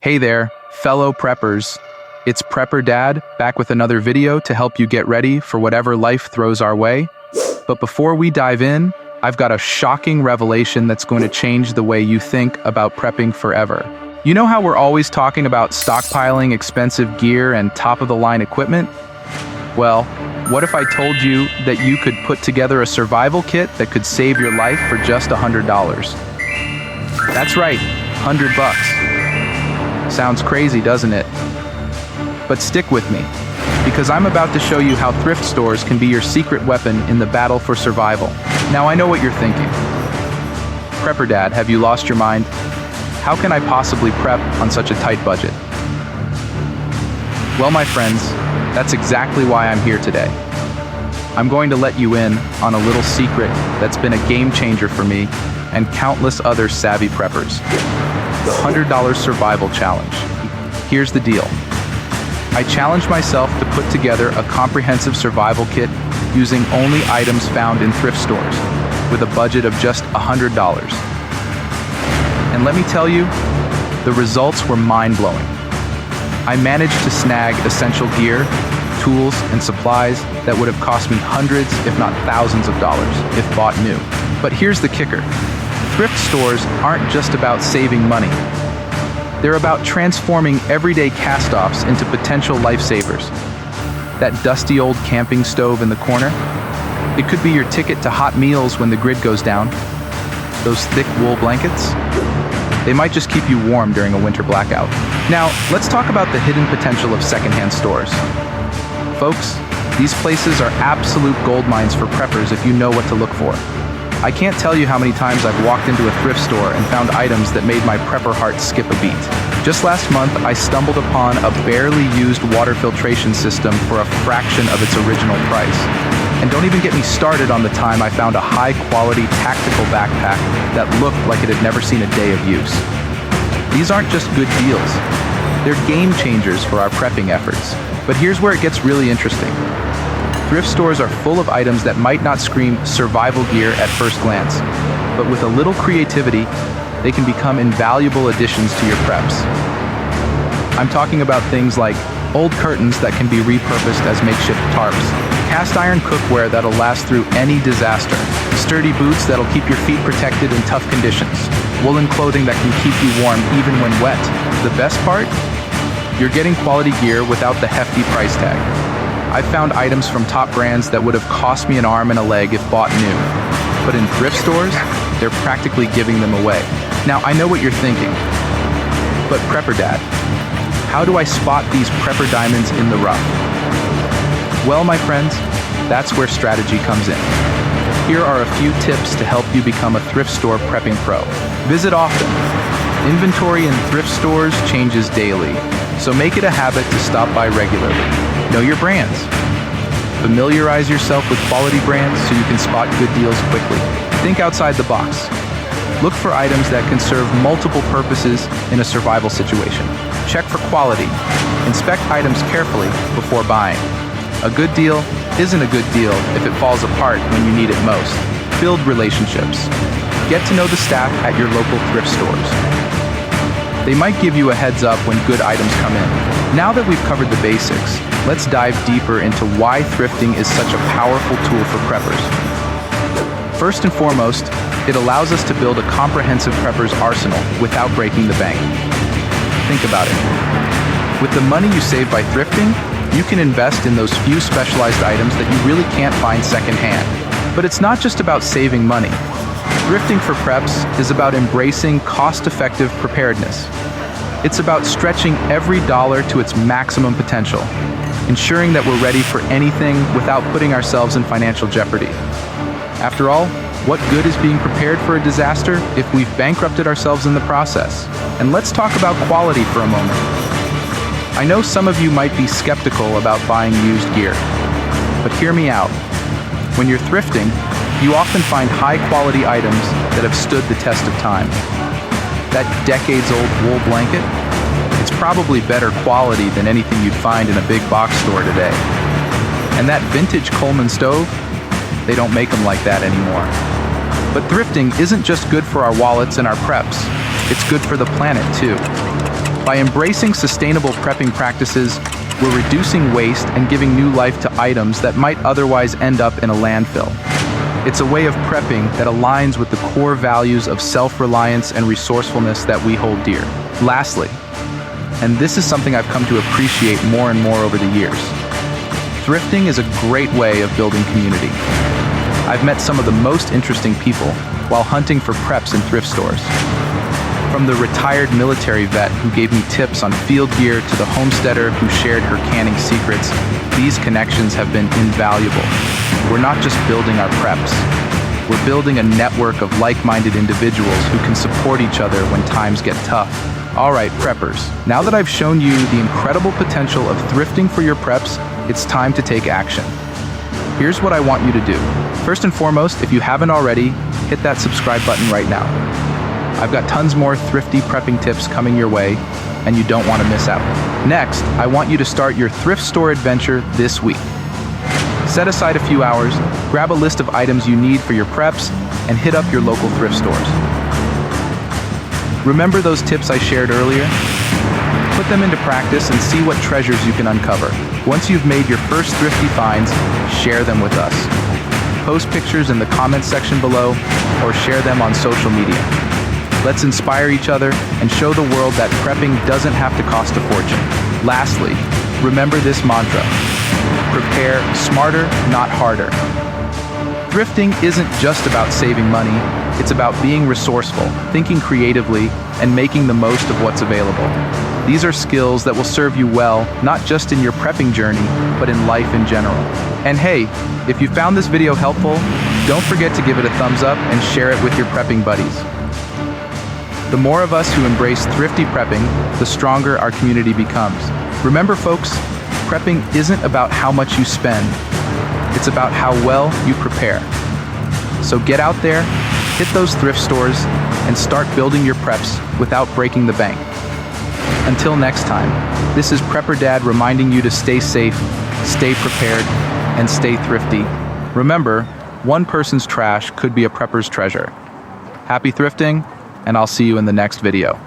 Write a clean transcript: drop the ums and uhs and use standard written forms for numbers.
Hey there, fellow preppers. It's Prepper Dad, back with another video to help you get ready for whatever life throws our way. But before we dive in, I've got a shocking revelation that's going to change the way you think about prepping forever. You know how we're always talking about stockpiling expensive gear and top-of-the-line equipment? Well, what if I told you that you could put together a survival kit that could save your life for just $100? That's right, $100. Sounds crazy, doesn't it? But stick with me, because I'm about to show you how thrift stores can be your secret weapon in the battle for survival. Now I know what you're thinking. Prepper Dad, have you lost your mind? How can I possibly prep on such a tight budget? Well, my friends, that's exactly why I'm here today. I'm going to let you in on a little secret that's been a game changer for me and countless other savvy preppers. The $100 Survival Challenge. Here's the deal. I challenged myself to put together a comprehensive survival kit using only items found in thrift stores, with a budget of just $100. And let me tell you, the results were mind-blowing. I managed to snag essential gear, tools, and supplies that would have cost me hundreds, if not thousands of dollars if bought new. But here's the kicker. Thrift stores aren't just about saving money. They're about transforming everyday cast-offs into potential lifesavers. That dusty old camping stove in the corner? It could be your ticket to hot meals when the grid goes down. Those thick wool blankets? They might just keep you warm during a winter blackout. Now, let's talk about the hidden potential of secondhand stores. Folks, these places are absolute gold mines for preppers if you know what to look for. I can't tell you how many times I've walked into a thrift store and found items that made my prepper heart skip a beat. Just last month, I stumbled upon a barely used water filtration system for a fraction of its original price. And don't even get me started on the time I found a high-quality tactical backpack that looked like it had never seen a day of use. These aren't just good deals. They're game changers for our prepping efforts. But here's where it gets really interesting. Thrift stores are full of items that might not scream survival gear at first glance, but with a little creativity, they can become invaluable additions to your preps. I'm talking about things like old curtains that can be repurposed as makeshift tarps, cast iron cookware that'll last through any disaster, sturdy boots that'll keep your feet protected in tough conditions, woolen clothing that can keep you warm even when wet. The best part? You're getting quality gear without the hefty price tag. I've found items from top brands that would have cost me an arm and a leg if bought new. But in thrift stores, they're practically giving them away. Now, I know what you're thinking. But Prepper Dad, how do I spot these prepper diamonds in the rough? Well, my friends, that's where strategy comes in. Here are a few tips to help you become a thrift store prepping pro. Visit often. Inventory in thrift stores changes daily, so make it a habit to stop by regularly. Know your brands. Familiarize yourself with quality brands so you can spot good deals quickly. Think outside the box. Look for items that can serve multiple purposes in a survival situation. Check for quality. Inspect items carefully before buying. A good deal isn't a good deal if it falls apart when you need it most. Build relationships. Get to know the staff at your local thrift stores. They might give you a heads up when good items come in. Now that we've covered the basics, let's dive deeper into why thrifting is such a powerful tool for preppers. First and foremost, it allows us to build a comprehensive prepper's arsenal without breaking the bank. Think about it. With the money you save by thrifting, you can invest in those few specialized items that you really can't find secondhand. But it's not just about saving money. Thrifting for preps is about embracing cost-effective preparedness. It's about stretching every dollar to its maximum potential, ensuring that we're ready for anything without putting ourselves in financial jeopardy. After all, what good is being prepared for a disaster if we've bankrupted ourselves in the process? And let's talk about quality for a moment. I know some of you might be skeptical about buying used gear, but hear me out. When you're thrifting, you often find high-quality items that have stood the test of time. That decades-old wool blanket, it's probably better quality than anything you'd find in a big box store today. And that vintage Coleman stove, they don't make them like that anymore. But thrifting isn't just good for our wallets and our preps, it's good for the planet too. By embracing sustainable prepping practices, we're reducing waste and giving new life to items that might otherwise end up in a landfill. It's a way of prepping that aligns with the core values of self-reliance and resourcefulness that we hold dear. Lastly, and this is something I've come to appreciate more and more over the years, thrifting is a great way of building community. I've met some of the most interesting people while hunting for preps in thrift stores. From the retired military vet who gave me tips on field gear to the homesteader who shared her canning secrets, these connections have been invaluable. We're not just building our preps. We're building a network of like-minded individuals who can support each other when times get tough. All right, preppers, now that I've shown you the incredible potential of thrifting for your preps, it's time to take action. Here's what I want you to do. First and foremost, if you haven't already, hit that subscribe button right now. I've got tons more thrifty prepping tips coming your way, and you don't want to miss out. Next, I want you to start your thrift store adventure this week. Set aside a few hours, grab a list of items you need for your preps, and hit up your local thrift stores. Remember those tips I shared earlier? Put them into practice and see what treasures you can uncover. Once you've made your first thrifty finds, share them with us. Post pictures in the comments section below, or share them on social media. Let's inspire each other and show the world that prepping doesn't have to cost a fortune. Lastly, remember this mantra: prepare smarter, not harder. Thrifting isn't just about saving money, it's about being resourceful, thinking creatively, and making the most of what's available. These are skills that will serve you well, not just in your prepping journey, but in life in general. And hey, if you found this video helpful, don't forget to give it a thumbs up and share it with your prepping buddies. The more of us who embrace thrifty prepping, the stronger our community becomes. Remember folks, prepping isn't about how much you spend, it's about how well you prepare. So get out there, hit those thrift stores, and start building your preps without breaking the bank. Until next time, this is Prepper Dad reminding you to stay safe, stay prepared, and stay thrifty. Remember, one person's trash could be a prepper's treasure. Happy thrifting, and I'll see you in the next video.